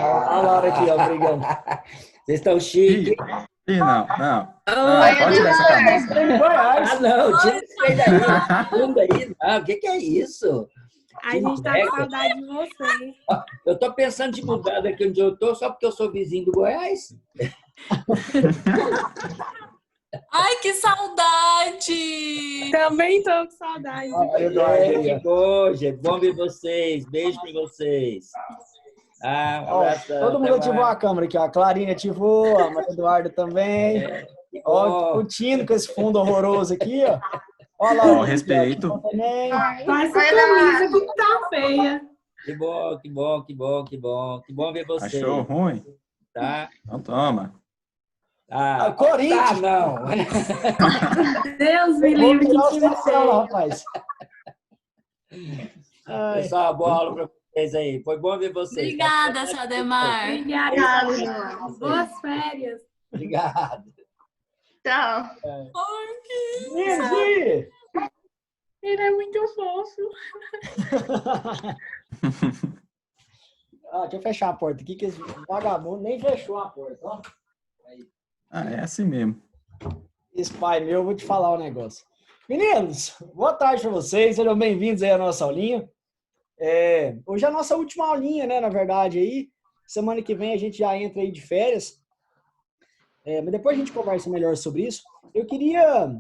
Olha a Laura aqui, ó, brigando. Vocês estão chiques. Não. Oi, Pode tirar essa camisa. Em Goiás. Ah, não, tira isso aí daí. Bunda aí. Não, o que é isso? A gente tá com saudade de você. Eu tô pensando de mudar daqui onde eu tô, só porque eu sou vizinho do Goiás. Ai, que saudade! Também tô com saudade. Que bom, gente. Bom ver vocês. Beijo pra vocês. Ah, um abração. Todo mundo ativou a câmera aqui, ó. A Clarinha ativou, a Maria Eduarda também. Ó, o Tino com esse fundo horroroso aqui, ó. Olha lá. Ó, respeito. Também. Mas essa camisa que tá feia. Que bom, que bom, que bom, que bom. Que bom ver vocês. Achou ruim? Tá? Então toma. Ah, Corinthians. não. Deus me Vou livre tirar que o time sexão, feio. rapaz. Ai. Pessoal, boa aula para vocês aí. Foi bom ver vocês. Obrigada, Sademar. Obrigada, Luana. Boas férias. Obrigado. Tchau. Nenzi! Ele é muito fofo. Deixa eu fechar a porta aqui, que esse vagabundo nem fechou a porta. Ó. É assim mesmo. Esse pai meu, eu vou te falar um negócio. Meninos, boa tarde para vocês. Sejam bem-vindos aí à nossa aulinha. Hoje é a nossa última aulinha, né? Na verdade, aí. Semana que vem a gente já entra aí de férias. Mas depois a gente conversa melhor sobre isso. Eu queria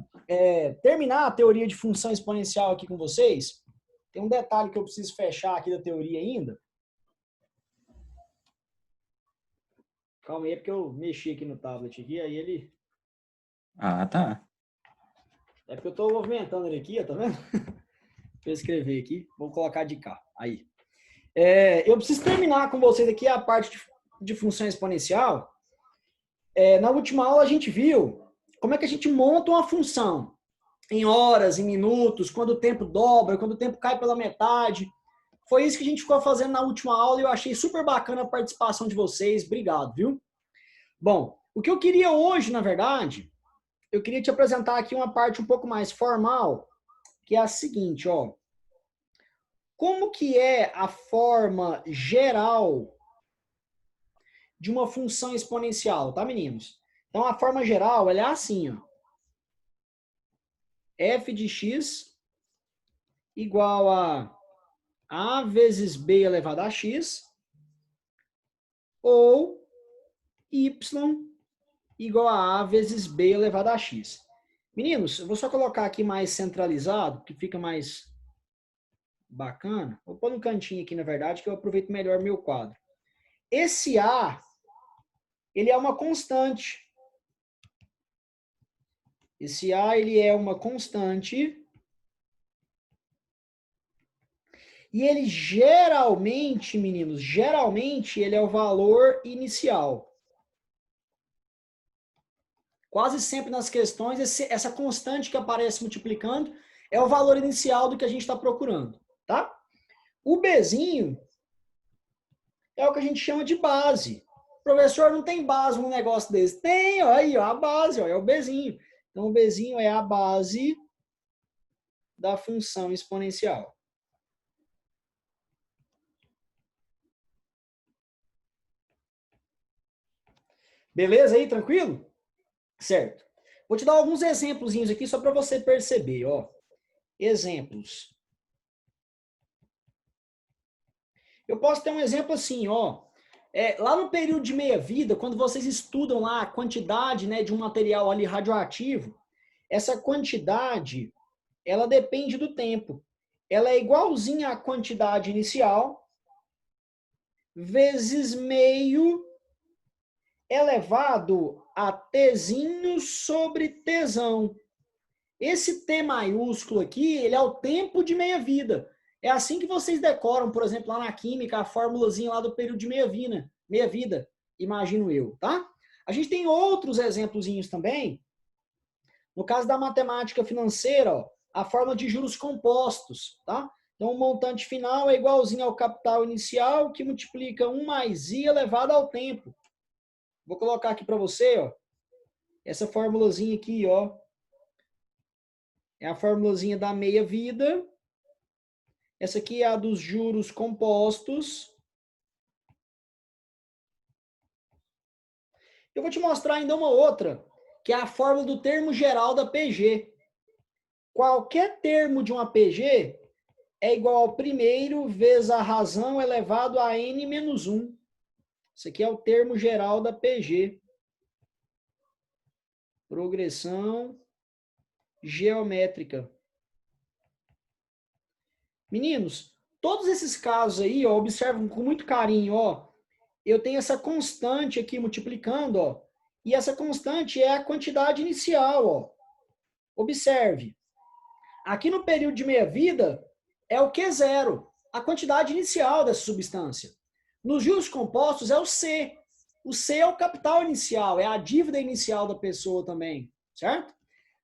terminar a teoria de função exponencial aqui com vocês. Tem um detalhe que eu preciso fechar aqui da teoria ainda. Calma aí, porque eu mexi aqui no tablet aqui, aí ele... Ah, tá. É porque eu estou movimentando ele aqui, ó, tá vendo? Deixa eu escrever aqui. Vou colocar de cá. Aí. Eu preciso terminar com vocês aqui a parte de função exponencial. Na última aula a gente viu como é que a gente monta uma função em horas, em minutos, quando o tempo dobra, quando o tempo cai pela metade. Foi isso que a gente ficou fazendo na última aula e eu achei super bacana a participação de vocês. Obrigado, viu? Bom, o que eu queria hoje, na verdade, eu queria te apresentar aqui uma parte um pouco mais formal, que é a seguinte, ó. Como que é a forma geral de uma função exponencial, tá, meninos? Então, a forma geral, ela é assim, ó. F de x igual a vezes b elevado a x, ou y igual a vezes b elevado a x. Meninos, eu vou só colocar aqui mais centralizado, que fica mais bacana. Vou pôr no cantinho aqui, na verdade, que eu aproveito melhor meu quadro. Esse A, ele é uma constante. Esse A, ele é uma constante. E ele geralmente, meninos, geralmente ele é o valor inicial. Quase sempre nas questões, essa constante que aparece multiplicando é o valor inicial do que a gente está procurando, tá? O Bzinho é o que a gente chama de base. Professor, não tem base num negócio desse? Tem, ó, aí, ó, a base, ó, é o Bzinho. Então, o Bzinho é a base da função exponencial. Beleza aí, tranquilo? Certo. Vou te dar alguns exemplos aqui só para você perceber, ó. Exemplos. Eu posso ter um exemplo assim, ó. Lá no período de meia-vida, quando vocês estudam lá a quantidade, né, de um material ali radioativo, essa quantidade, ela depende do tempo. Ela é igualzinha à quantidade inicial vezes meio elevado a Tzinho sobre Tzão. Esse T maiúsculo aqui, ele é o tempo de meia-vida. É assim que vocês decoram, por exemplo, lá na química, a formulazinha lá do período de meia-vida, imagino eu, tá? A gente tem outros exemplozinhos também. No caso da matemática financeira, ó, a fórmula de juros compostos, tá? Então, o montante final é igualzinho ao capital inicial, que multiplica 1 mais i elevado ao tempo. Vou colocar aqui para você, ó, essa formulazinha aqui, ó. É a formulazinha da meia-vida. Essa aqui é a dos juros compostos. Eu vou te mostrar ainda uma outra, que é a fórmula do termo geral da PG. Qualquer termo de uma PG é igual ao primeiro vezes a razão elevado a n menos 1. Isso aqui é o termo geral da PG. Progressão geométrica. Meninos, todos esses casos aí, ó, observam com muito carinho, ó. Eu tenho essa constante aqui multiplicando, ó. E essa constante é a quantidade inicial, ó. Observe. Aqui no período de meia-vida é o Q0, a quantidade inicial dessa substância. Nos juros compostos é o C. O C é o capital inicial, é a dívida inicial da pessoa também, certo?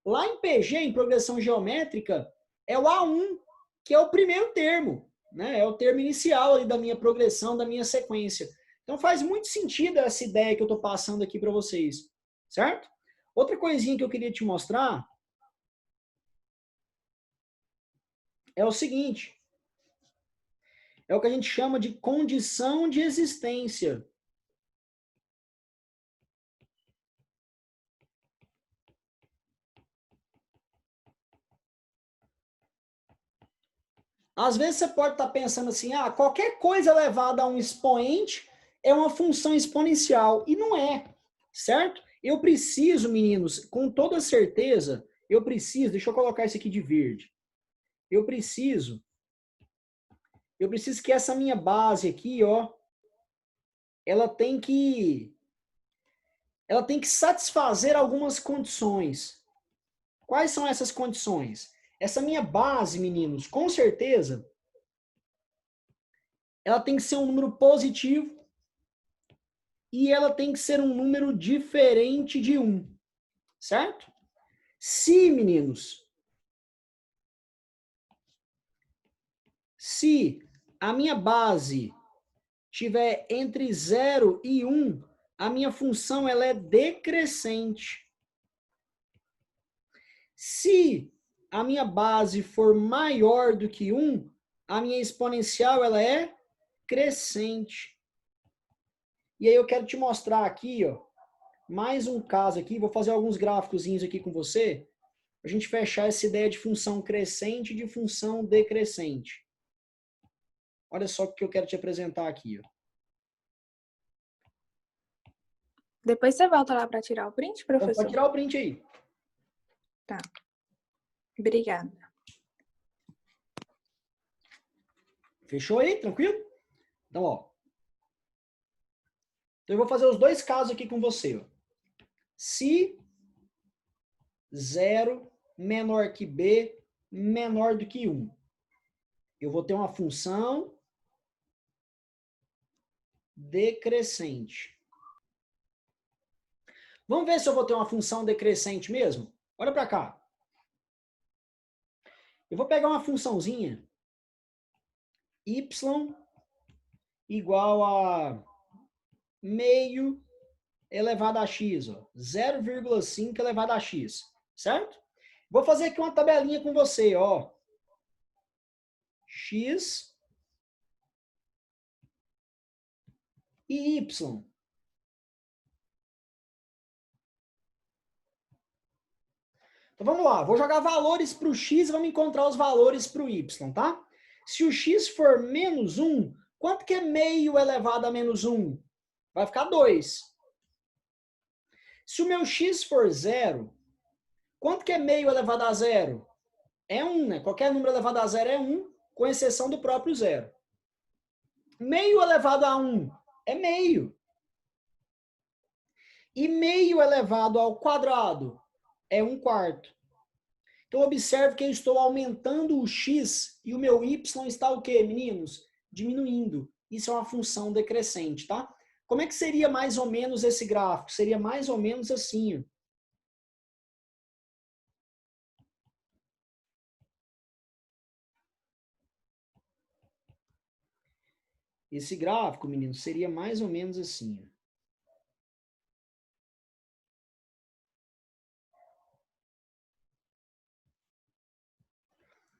Lá em PG, em progressão geométrica, é o A1, que é o primeiro termo, né? É o termo inicial ali da minha progressão, da minha sequência. Então faz muito sentido essa ideia que eu estou passando aqui para vocês, certo? Outra coisinha que eu queria te mostrar é o seguinte, é o que a gente chama de condição de existência. Às vezes você pode estar pensando assim, qualquer coisa elevada a um expoente é uma função exponencial. E não é, certo? Eu preciso, meninos, com toda certeza, deixa eu colocar isso aqui de verde. Eu preciso que essa minha base aqui, ó, ela tem que satisfazer algumas condições. Quais são essas condições? Essa minha base, meninos, com certeza, ela tem que ser um número positivo e ela tem que ser um número diferente de 1, certo? Se, meninos, se a minha base tiver entre 0 e 1, a minha função ela é decrescente. Se a minha base for maior do que 1, a minha exponencial ela é crescente. E aí eu quero te mostrar aqui, ó, mais um caso aqui, vou fazer alguns gráficozinhos aqui com você, para a gente fechar essa ideia de função crescente e de função decrescente. Olha só o que eu quero te apresentar aqui, ó. Depois você volta lá para tirar o print, Então, professor? pode tirar o print aí. Tá. Obrigada. Fechou aí? Tranquilo? Então, ó. Então, eu vou fazer os dois casos aqui com você, ó. Se 0 menor que B menor do que 1. Eu vou ter uma função decrescente. Vamos ver se eu vou ter uma função decrescente mesmo? Olha para cá. Eu vou pegar uma funçãozinha y igual a meio elevado a x, ó, 0,5 elevado a x, certo? Vou fazer aqui uma tabelinha com você, ó. X e y. Então vamos lá, vou jogar valores para o x e vamos encontrar os valores para o y, tá? Se o x for menos 1, quanto que é meio elevado a menos 1? Vai ficar 2. Se o meu x for 0, quanto que é meio elevado a 0? É 1, né? Qualquer número elevado a 0 é 1, com exceção do próprio 0. Meio elevado a 1 é meio. E meio elevado ao quadrado é 1/4. Então, observe que eu estou aumentando o x e o meu y está o quê, meninos? Diminuindo. Isso é uma função decrescente, tá? Como é que seria mais ou menos esse gráfico? Seria mais ou menos assim, ó. Esse gráfico, meninos, seria mais ou menos assim, ó.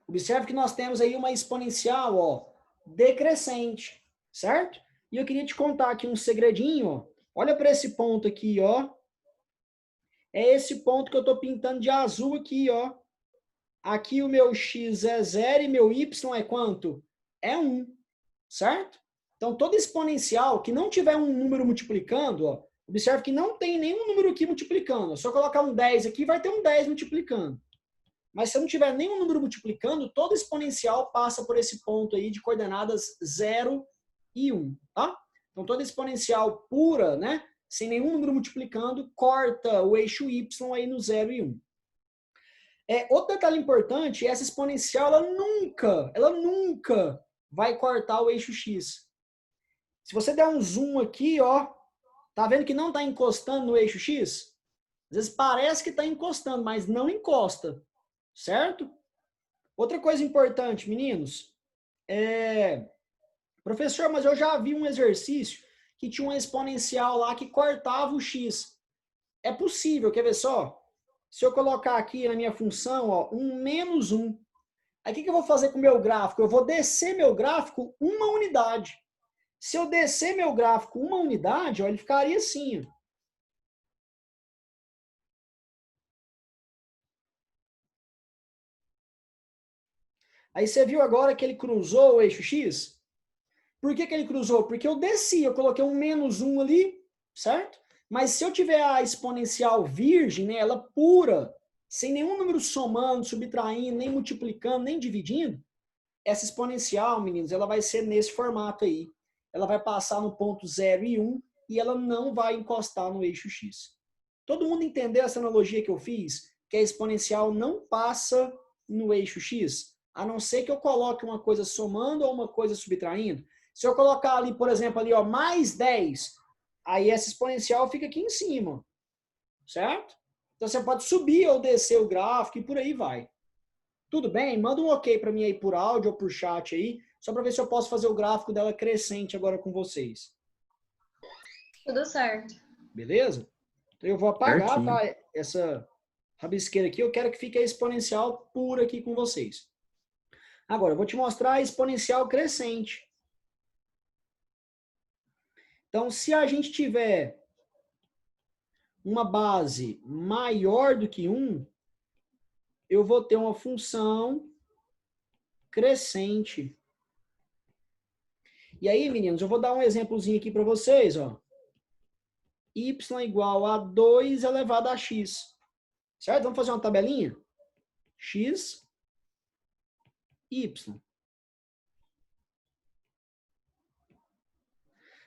Observe que nós temos aí uma exponencial, ó, decrescente, certo? E eu queria te contar aqui um segredinho, ó. Olha para esse ponto aqui, ó. É esse ponto que eu estou pintando de azul aqui, ó. Aqui o meu x é 0 e meu y é quanto? É 1, certo? Então, toda exponencial que não tiver um número multiplicando, ó, observe que não tem nenhum número aqui multiplicando. Se eu colocar um 10 aqui, vai ter um 10 multiplicando. Mas se eu não tiver nenhum número multiplicando, toda exponencial passa por esse ponto aí de coordenadas 0 e 1, tá? Então, toda exponencial pura, né, sem nenhum número multiplicando, corta o eixo y aí no 0 e 1. Outro detalhe importante, essa exponencial, ela nunca vai cortar o eixo x. Se você der um zoom aqui, ó, tá vendo que não está encostando no eixo x? Às vezes parece que está encostando, mas não encosta, certo? Outra coisa importante, meninos, professor, mas eu já vi um exercício que tinha uma exponencial lá que cortava o x. É possível, quer ver só? Se eu colocar aqui na minha função, ó, um menos 1, aí o que eu vou fazer com o meu gráfico? Eu vou descer meu gráfico uma unidade. Se eu descer meu gráfico uma unidade, ó, ele ficaria assim, ó. Aí você viu agora que ele cruzou o eixo X? Por que ele cruzou? Porque eu desci, eu coloquei um menos 1 ali, certo? Mas se eu tiver a exponencial virgem, né, ela pura, sem nenhum número somando, subtraindo, nem multiplicando, nem dividindo, essa exponencial, meninos, ela vai ser nesse formato aí. Ela vai passar no ponto 0 e 1 e ela não vai encostar no eixo X. Todo mundo entendeu essa analogia que eu fiz? Que a exponencial não passa no eixo X, a não ser que eu coloque uma coisa somando ou uma coisa subtraindo. Se eu colocar ali, por exemplo, ali, ó, mais 10, aí essa exponencial fica aqui em cima, certo? Então você pode subir ou descer o gráfico e por aí vai. Tudo bem? Manda um ok para mim aí por áudio ou por chat aí, só para ver se eu posso fazer o gráfico dela crescente agora com vocês. Tudo certo. Beleza? Então eu vou apagar, Certinho. tá, essa rabisqueira aqui, eu quero que fique a exponencial pura aqui com vocês. Agora, eu vou te mostrar a exponencial crescente. Então, se a gente tiver uma base maior do que 1, eu vou ter uma função crescente. E aí, meninos, eu vou dar um exemplozinho aqui para vocês, ó. Y igual a 2 elevado a x. Certo? Vamos fazer uma tabelinha? X, Y.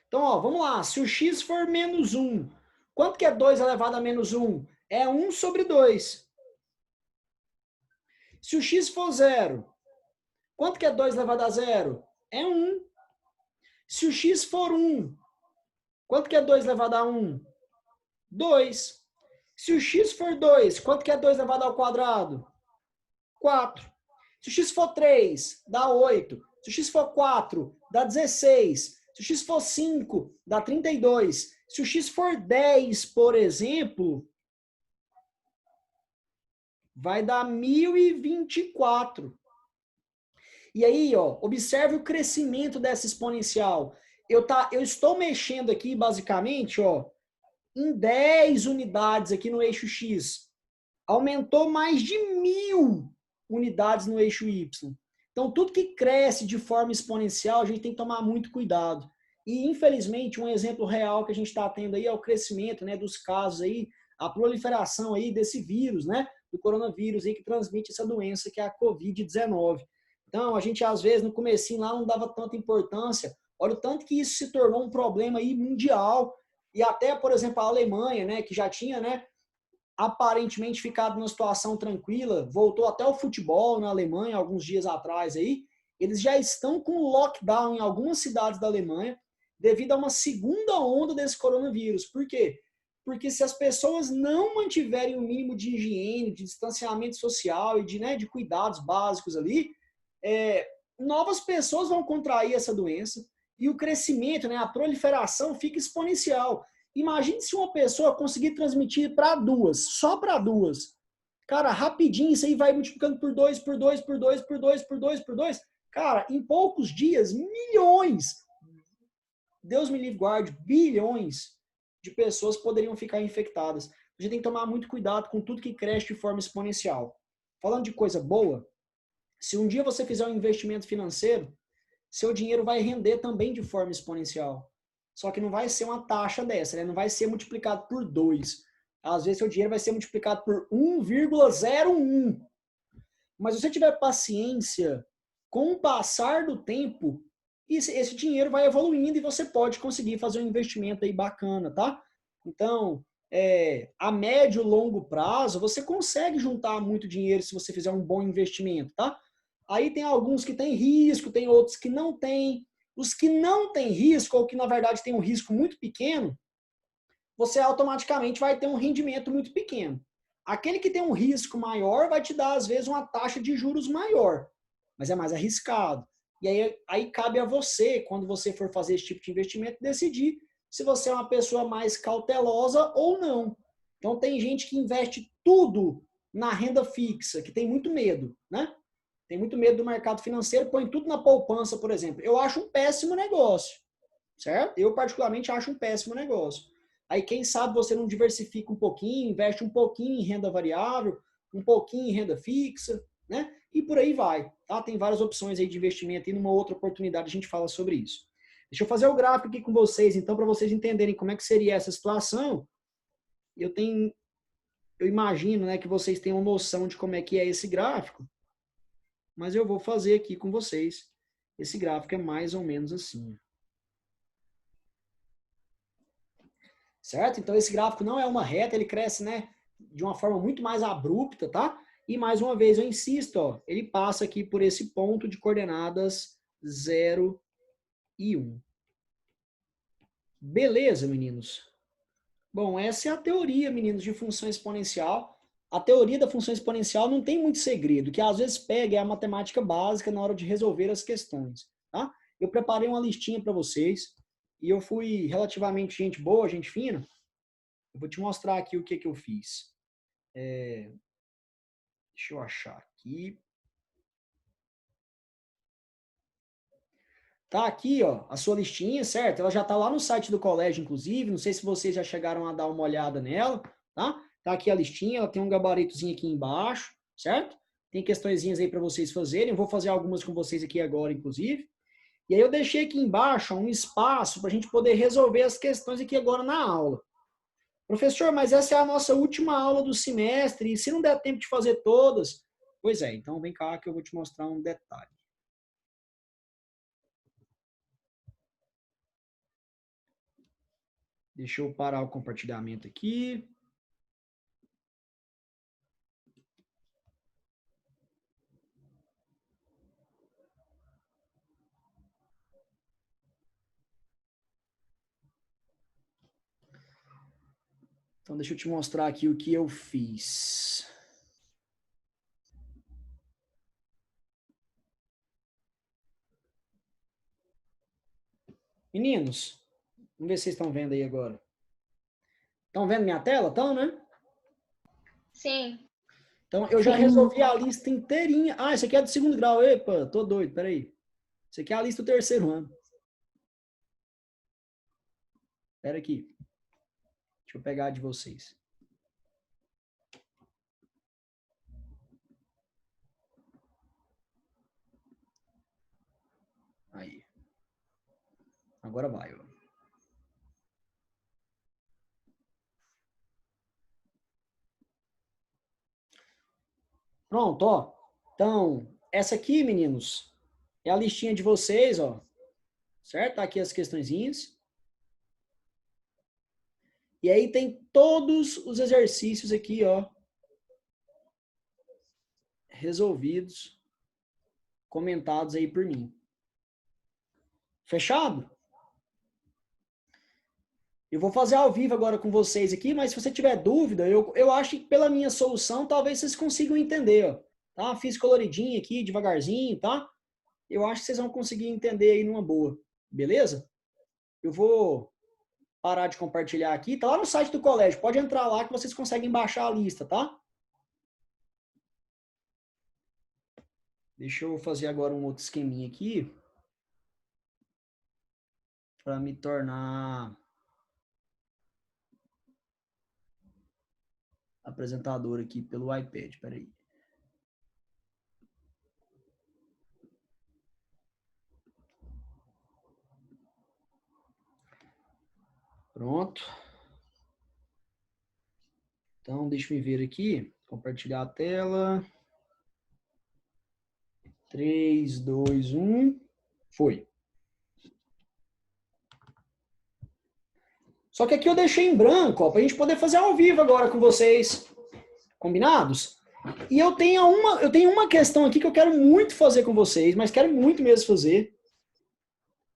Então, ó, vamos lá. Se o x for menos 1, quanto que é 2 elevado a menos 1? É 1 sobre 2. Se o x for 0, quanto que é 2 elevado a 0? É 1. Se o x for 1, quanto que é 2 elevado a 1? 2. Se o x for 2, quanto que é 2 elevado ao quadrado? 4. Se o x for 3, dá 8. Se o x for 4, dá 16. Se o x for 5, dá 32. Se o x for 10, por exemplo, vai dar 1024. E aí, ó, observe o crescimento dessa exponencial. Eu estou mexendo aqui, basicamente, ó, em 10 unidades aqui no eixo X. Aumentou mais de 1000 unidades no eixo Y. Então, tudo que cresce de forma exponencial, a gente tem que tomar muito cuidado. E, infelizmente, um exemplo real que a gente está tendo aí é o crescimento, né, dos casos aí, a proliferação aí desse vírus, né, do coronavírus aí que transmite essa doença que é a Covid-19. Então, a gente, às vezes, no comecinho lá não dava tanta importância. Olha o tanto que isso se tornou um problema aí mundial. E até, por exemplo, a Alemanha, né, que já tinha, né, aparentemente ficado numa situação tranquila, voltou até o futebol na Alemanha alguns dias atrás aí, eles já estão com lockdown em algumas cidades da Alemanha devido a uma segunda onda desse coronavírus. Por quê? Porque se as pessoas não mantiverem o mínimo de higiene, de distanciamento social e de, né, de cuidados básicos ali, novas pessoas vão contrair essa doença e o crescimento, né, a proliferação fica exponencial. Imagine se uma pessoa conseguir transmitir para duas, só para duas. Cara, rapidinho isso aí vai multiplicando por 2, por 2, por 2, por 2, por 2, por 2. Cara, em poucos dias, milhões, Deus me livre guarde, bilhões de pessoas poderiam ficar infectadas. A gente tem que tomar muito cuidado com tudo que cresce de forma exponencial. Falando de coisa boa, se um dia você fizer um investimento financeiro, seu dinheiro vai render também de forma exponencial. Só que não vai ser uma taxa dessa, né? Não vai ser multiplicado por 2. Às vezes seu dinheiro vai ser multiplicado por 1,01. Mas se você tiver paciência, com o passar do tempo, esse dinheiro vai evoluindo e você pode conseguir fazer um investimento aí bacana, tá? Então, a médio e longo prazo, você consegue juntar muito dinheiro se você fizer um bom investimento, tá? Aí tem alguns que têm risco, tem outros que não têm. Os que não têm risco, ou que na verdade têm um risco muito pequeno, você automaticamente vai ter um rendimento muito pequeno. Aquele que tem um risco maior vai te dar, às vezes, uma taxa de juros maior, mas é mais arriscado. E aí cabe a você, quando você for fazer esse tipo de investimento, decidir se você é uma pessoa mais cautelosa ou não. Então, tem gente que investe tudo na renda fixa, que tem muito medo, né? Tem muito medo do mercado financeiro, põe tudo na poupança, por exemplo. Eu acho um péssimo negócio, certo? Eu, particularmente, acho um péssimo negócio. Aí, quem sabe você não diversifica um pouquinho, investe um pouquinho em renda variável, um pouquinho em renda fixa, né? E por aí vai, tá? Tem várias opções aí de investimento e numa outra oportunidade a gente fala sobre isso. Deixa eu fazer o gráfico aqui com vocês, então, para vocês entenderem como é que seria essa situação. Eu imagino, né, que vocês tenham noção de como é que é esse gráfico, mas eu vou fazer aqui com vocês. Esse gráfico é mais ou menos assim. Certo? Então, esse gráfico não é uma reta, ele cresce, né, de uma forma muito mais abrupta, tá? E, mais uma vez, eu insisto, ó, ele passa aqui por esse ponto de coordenadas 0 e 1. Beleza, meninos? Bom, essa é a teoria, meninos, de função exponencial. A teoria da função exponencial não tem muito segredo. O que às vezes pega é a matemática básica na hora de resolver as questões, tá? Eu preparei uma listinha para vocês e eu fui relativamente gente boa, gente fina. Eu vou te mostrar aqui o que eu fiz. Deixa eu achar aqui. Tá aqui, ó, a sua listinha, certo? Ela já tá lá no site do colégio, inclusive. Não sei se vocês já chegaram a dar uma olhada nela, tá? Tá aqui a listinha, ela tem um gabaritozinho aqui embaixo, certo? Tem questõezinhas aí para vocês fazerem. Eu vou fazer algumas com vocês aqui agora, inclusive. E aí eu deixei aqui embaixo um espaço para a gente poder resolver as questões aqui agora na aula. Professor, mas essa é a nossa última aula do semestre, e se não der tempo de fazer todas? Pois é, então vem cá que eu vou te mostrar um detalhe. Deixa eu parar o compartilhamento aqui. Então, deixa eu te mostrar aqui o que eu fiz. Meninos, vamos ver se vocês estão vendo aí agora. Estão vendo minha tela? Estão, né? Sim. Então, eu já resolvi a lista inteirinha. Ah, isso aqui é do segundo grau. Epa, tô doido, peraí. Isso aqui é a lista do terceiro ano. Espera aqui. Deixa eu pegar a de vocês. Aí. Agora vai, ó. Pronto, ó. Então, essa aqui, meninos, é a listinha de vocês, ó. Certo? Tá aqui as questõezinhas. E aí tem todos os exercícios aqui, ó. Resolvidos, comentados aí por mim. Fechado? Eu vou fazer ao vivo agora com vocês aqui, mas se você tiver dúvida, eu acho que pela minha solução, talvez vocês consigam entender, ó. Tá? Fiz coloridinho aqui, devagarzinho, tá? Eu acho que vocês vão conseguir entender aí numa boa. Beleza? Eu vou parar de compartilhar aqui. Tá lá no site do colégio. Pode entrar lá que vocês conseguem baixar a lista, tá? Deixa eu fazer agora um outro esqueminha aqui. Para me tornar apresentador aqui pelo iPad. Espera aí. Pronto. Então, deixa eu ver aqui. Compartilhar a tela. 3, 2, 1. Foi. Só que aqui eu deixei em branco, para a gente poder fazer ao vivo agora com vocês. Combinados? E eu tenho uma questão aqui que eu quero muito fazer com vocês, mas quero muito mesmo fazer,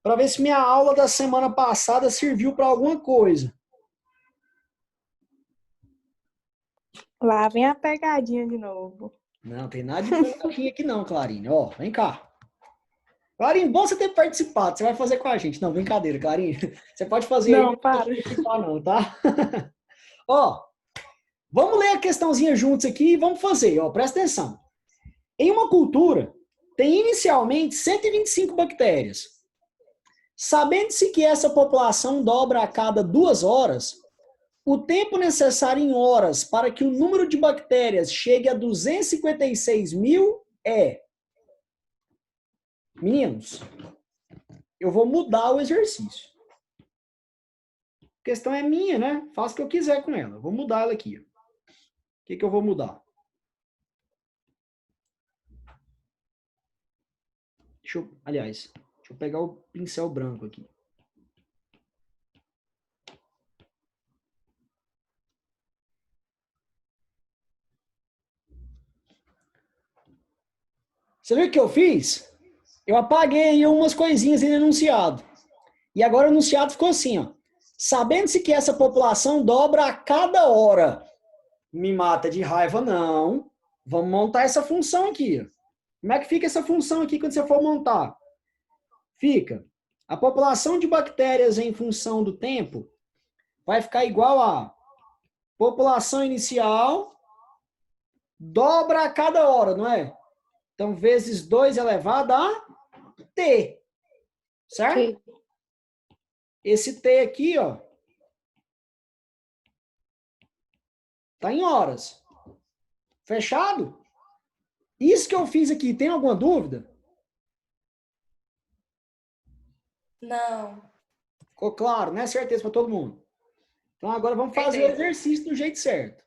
para ver se minha aula da semana passada serviu para alguma coisa. Lá vem a pegadinha de novo. Não, tem nada de pegadinha aqui não, Clarinha. Ó, vem cá. Clarinha, bom você ter participado. Você vai fazer com a gente. Não, brincadeira, Clarinha. Você pode fazer Não, aí, para. Não participar não, tá? Ó, vamos ler a questãozinha juntos aqui e vamos fazer. Ó, presta atenção. Em uma cultura, tem inicialmente 125 bactérias. Sabendo-se que essa população dobra a cada 2 horas, o tempo necessário em horas para que o número de bactérias chegue a 256 mil é... Meninos, eu vou mudar o exercício. A questão é minha, né? Faço o que eu quiser com ela. Vou mudar ela aqui. O que eu vou mudar? Aliás, deixa eu pegar o pincel branco aqui. Você viu o que eu fiz? Eu apaguei aí umas coisinhas aí no enunciado. E agora o enunciado ficou assim, ó. Sabendo-se que essa população dobra a cada hora. Me mata de raiva, não. Vamos montar essa função aqui. Como é que fica essa função aqui quando você for montar? Fica. A população de bactérias em função do tempo vai ficar igual a população inicial dobra a cada hora, não é? Então, vezes 2 elevado a T. Certo? Sim. Esse T aqui, ó, tá em horas. Fechado? Isso que eu fiz aqui, tem alguma dúvida? Não. Ficou claro, né? Certeza para todo mundo. Então, agora vamos fazer o exercício do jeito certo.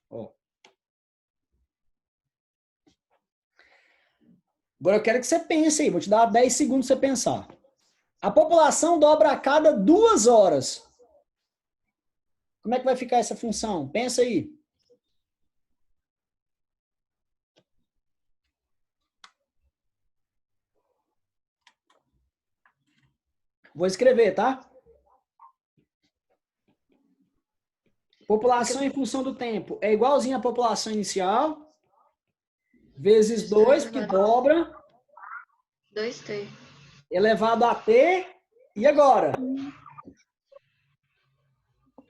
Ó. Agora eu quero que você pense aí. Vou te dar 10 segundos para você pensar. A população dobra a cada 2 horas. Como é que vai ficar essa função? Pensa aí. Vou escrever, tá? População em função do tempo é igualzinho à população inicial, vezes 2, que dobra, 2T. elevado a T, e agora?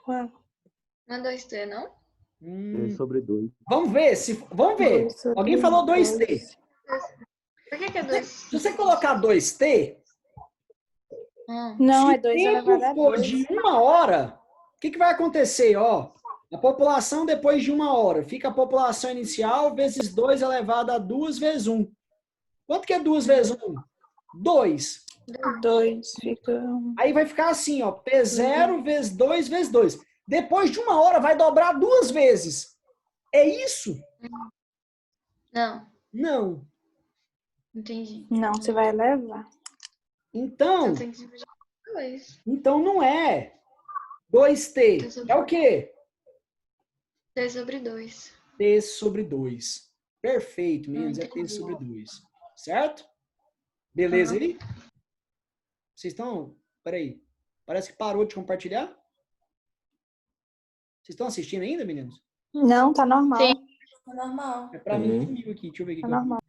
Qual? Não é 2T, não? 3 sobre 2. Vamos ver. Vamos ver. Dois sobre Alguém falou dois. 2T. Por que é 2? Se você colocar 2T, Não, se é 2 o elevado a tempo for 2. de 1 hora, o que vai acontecer? Ó, a população depois de 1 hora fica a população inicial vezes 2 elevado a 2 vezes 1. Quanto que é 2 vezes 1? 2. 2 fica... Aí vai ficar assim, ó, P0 vezes 2 vezes 2. Depois de 1 hora vai dobrar 2 vezes. É isso? Não, Não. entendi. Não, você vai elevar. Então Então tem que dividir por 2. não é 2T. É o quê? T sobre 2. T sobre 2. Perfeito, meninos. É T Entendi. sobre 2. Certo? Beleza aí? Vocês estão... Peraí. Parece que parou de compartilhar. Vocês estão assistindo ainda, meninos? Não, tá normal. Sim. É normal. É pra mim comigo aqui. Deixa eu ver aqui. Tá normal.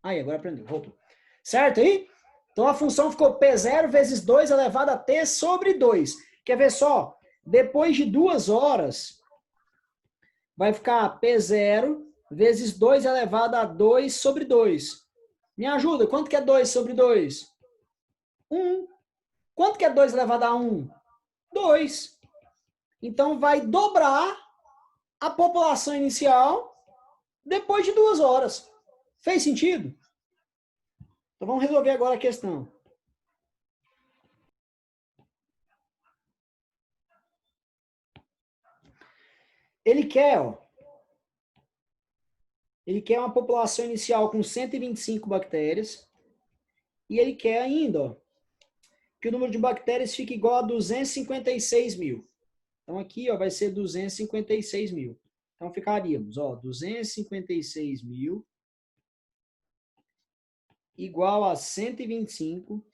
Aí, agora aprendeu. Voltou. Certo aí? Então, a função ficou P0 vezes 2 elevado a T sobre 2. Quer ver só? Depois de 2 horas, vai ficar P0 vezes 2 elevado a 2 sobre 2. Me ajuda, quanto que é 2 sobre 2? 1. Quanto que é 2 elevado a 1? 2. Então, vai dobrar a população inicial depois de 2 horas. Fez sentido? Então vamos resolver agora a questão. Ele quer uma população inicial com 125 bactérias e ele quer ainda, ó, que o número de bactérias fique igual a 256 mil. Então aqui, ó, vai ser 256 mil. Então ficaríamos, ó, 256 mil igual a 125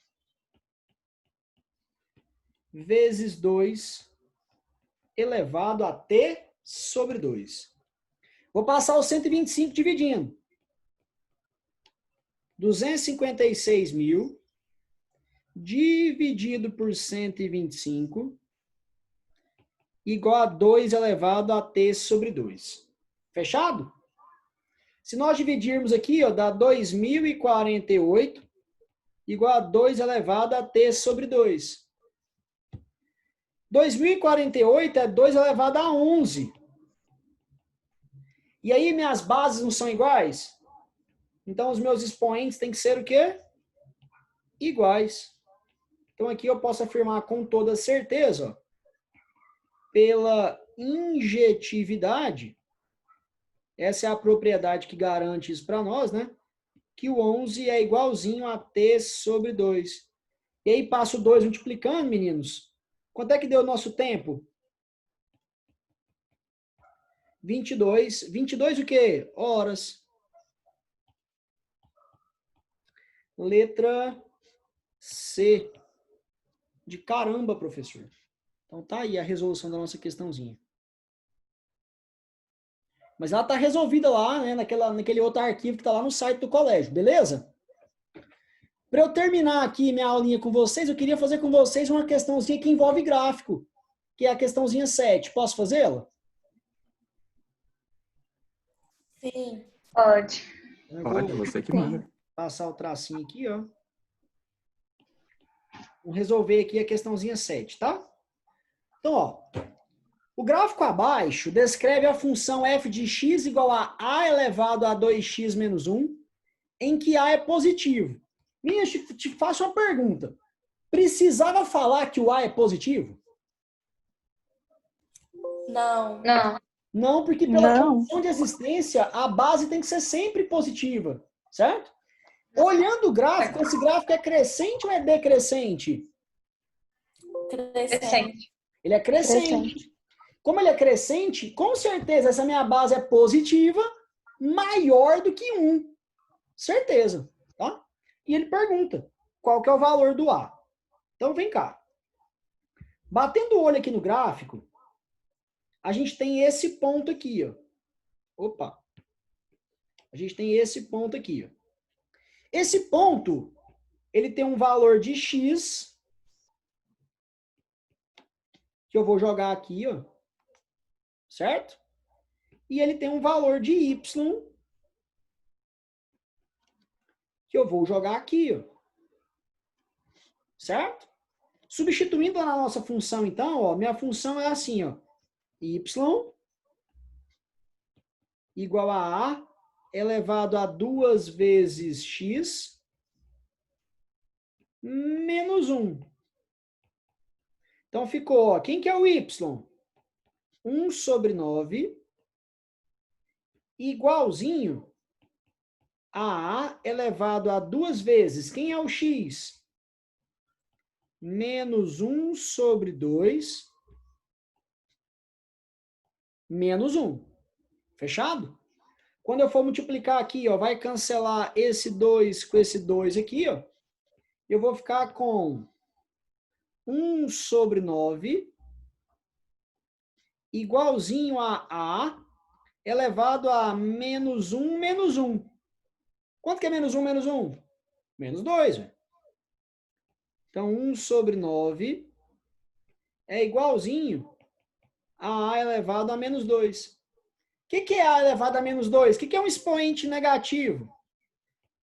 vezes 2 elevado a t sobre 2. Vou passar o 125 dividindo. 256 mil dividido por 125 igual a 2 elevado a t sobre 2. Fechado? Se nós dividirmos aqui, ó, dá 2048 igual a 2 elevado a t sobre 2. 2048 é 2 elevado a 11. E aí minhas bases não são iguais? Então os meus expoentes têm que ser o quê? Iguais. Então aqui eu posso afirmar com toda certeza, ó, pela injetividade, essa é a propriedade que garante isso para nós, né? Que o 11 é igualzinho a t sobre 2. E aí passo 2 multiplicando, meninos. Quanto é que deu o nosso tempo? 22. 22 o quê? Horas. Letra C. De caramba, professor. Então tá aí a resolução da nossa questãozinha. Mas ela tá resolvida lá, né, naquele outro arquivo que tá lá no site do colégio, beleza? Para eu terminar aqui minha aulinha com vocês, eu queria fazer com vocês uma questãozinha que envolve gráfico, que é a questãozinha 7. Posso fazê-la? Sim. Pode. Pode, você que manda. Passar o tracinho aqui, ó. Vamos resolver aqui a questãozinha 7, tá? Então, ó, o gráfico abaixo descreve a função f de x igual a elevado a 2x menos 1, em que a é positivo. Minha, te faço uma pergunta. Precisava falar que o a é positivo? Não. Não. Não, porque pela Não. condição de existência, a base tem que ser sempre positiva, certo? Olhando o gráfico, esse gráfico é crescente ou é decrescente? Crescente. Ele é crescente. Como ele é crescente, com certeza essa minha base é positiva, maior do que 1. Certeza, tá? E ele pergunta, qual que é o valor do A? Então vem cá. Batendo o olho aqui no gráfico, a gente tem esse ponto aqui, ó. Opa. A gente tem esse ponto aqui, ó. Esse ponto, ele tem um valor de x, que eu vou jogar aqui, ó. Certo? E ele tem um valor de y, que eu vou jogar aqui, ó. Certo? Substituindo na nossa função, então, ó, minha função é assim, ó. Y igual a elevado a 2 vezes x menos 1. Então ficou, ó, quem que é o y? 1 sobre 9 igualzinho a elevado a 2 vezes, quem é o x? Menos 1 sobre 2 menos 1. Fechado? Quando eu for multiplicar aqui, ó, vai cancelar esse 2 com esse 2 aqui, ó. Eu vou ficar com 1 sobre 9 igualzinho a elevado a menos 1 menos 1. Quanto que é menos 1 menos 1? Menos 2. Véio. Então, 1 sobre 9 é igualzinho a elevado a menos 2. O que é a elevado a menos 2? O que é um expoente negativo?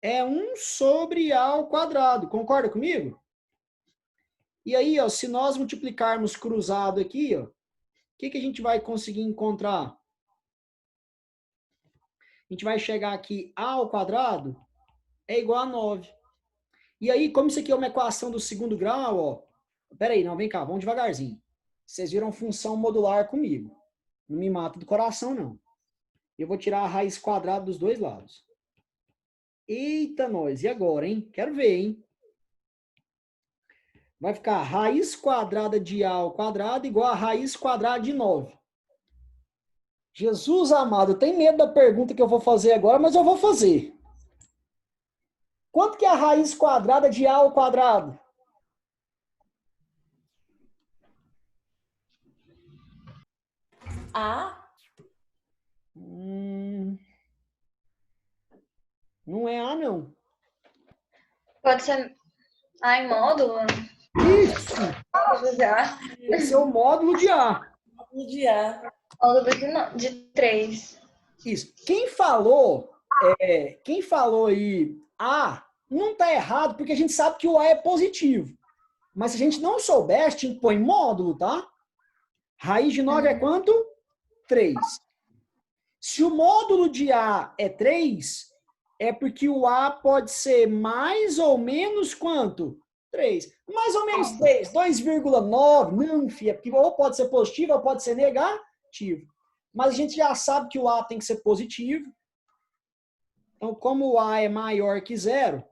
É 1 sobre a ao quadrado. Concorda comigo? E aí, ó, se nós multiplicarmos cruzado aqui, ó, o que a gente vai conseguir encontrar? a gente vai chegar aqui, a ao quadrado é igual a 9. E aí, como isso aqui é uma equação do segundo grau, ó. Pera aí, não, vem cá, vamos devagarzinho. Vocês viram função modular comigo. Não me mata do coração, não. Eu vou tirar a raiz quadrada dos dois lados. Eita, nós. E agora, hein? Quero ver, hein? Vai ficar raiz quadrada de A ao quadrado igual a raiz quadrada de 9. Jesus amado, eu tenho medo da pergunta que eu vou fazer agora, mas eu vou fazer. Quanto que é a raiz quadrada de A ao quadrado? A? Não é A, não. Pode ser A em módulo? Isso! Módulo de A. Esse é o módulo de A. De A. Módulo de 3. Isso. Quem falou aí A, não está errado, porque a gente sabe que o A é positivo. Mas se a gente não souber, a gente põe módulo, tá? Raiz de 9 é quanto? 3. Se o módulo de A é 3, é porque o A pode ser mais ou menos quanto? 3. Mais ou menos 3. 2,9. Não, filha, porque ou pode ser positivo ou pode ser negativo. Mas a gente já sabe que o A tem que ser positivo. Então, como o A é maior que 0,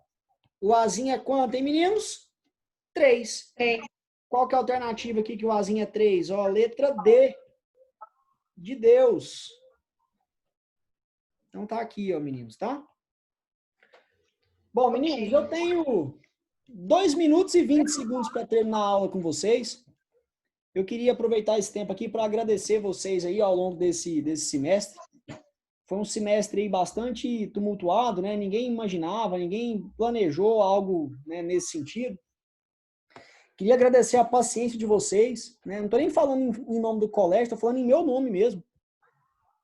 o Azinho é quanto, hein, meninos? 3. 3. Qual que é a alternativa aqui que o Azinho é 3? Ó, letra D. De Deus. Então tá aqui, ó, meninos, tá? Bom, meninos, eu tenho 2 minutos e 20 segundos para terminar a aula com vocês. Eu queria aproveitar esse tempo aqui para agradecer vocês aí ao longo desse semestre. Foi um semestre aí bastante tumultuado, né? Ninguém imaginava, ninguém planejou algo, né, nesse sentido. Queria agradecer a paciência de vocês, né? Não estou nem falando em nome do colégio, estou falando em meu nome mesmo.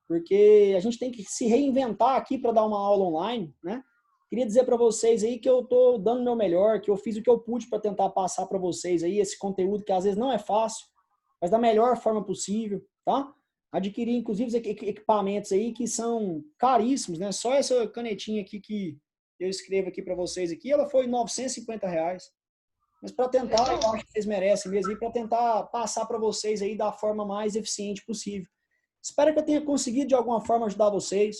Porque a gente tem que se reinventar aqui para dar uma aula online, né? Queria dizer para vocês aí que eu estou dando o meu melhor, que eu fiz o que eu pude para tentar passar para vocês aí esse conteúdo que às vezes não é fácil, mas da melhor forma possível, tá? Adquiri, inclusive, equipamentos aí que são caríssimos, né? Só essa canetinha aqui que eu escrevo aqui para vocês aqui, ela foi R$ 950. Mas para tentar, eu acho que vocês merecem mesmo, e para tentar passar para vocês aí da forma mais eficiente possível. Espero que eu tenha conseguido de alguma forma ajudar vocês.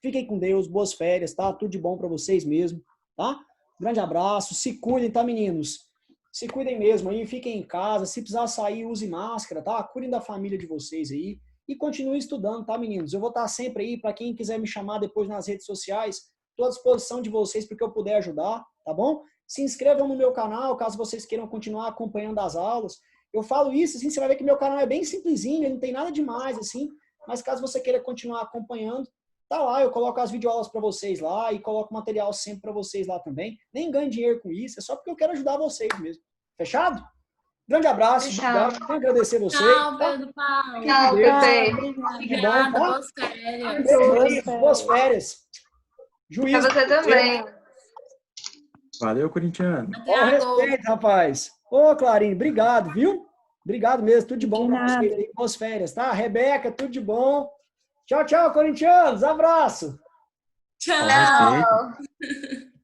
Fiquem com Deus, boas férias, tá? Tudo de bom para vocês mesmo, tá? Grande abraço, se cuidem, tá, meninos? Se cuidem mesmo aí, fiquem em casa, se precisar sair, use máscara, tá? Cuidem da família de vocês aí e continuem estudando, tá, meninos? Eu vou estar sempre aí, para quem quiser me chamar depois nas redes sociais, estou à disposição de vocês para que eu puder ajudar, tá bom? Se inscrevam no meu canal, caso vocês queiram continuar acompanhando as aulas. Eu falo isso, assim, você vai ver que meu canal é bem simplesinho, ele não tem nada demais, assim, mas caso você queira continuar acompanhando, tá lá, eu coloco as videoaulas para vocês lá e coloco material sempre para vocês lá também. Nem ganho dinheiro com isso, é só porque eu quero ajudar vocês mesmo. Fechado? Grande abraço, obrigado, quero agradecer vocês. Tchau, Pedro Paulo. Tchau, perfeito. Obrigada, Tá? boas férias. Boas férias. Juízo. Pra você também. Valeu, corintiano. Até Ó, agora. respeito, rapaz. Ô, Clarinho, obrigado, viu? Obrigado mesmo, tudo de bom De para nada. vocês aí. Boas férias, tá? Rebeca, tudo de bom. Tchau, tchau, corintianos. Abraço. Tchau. Com respeito.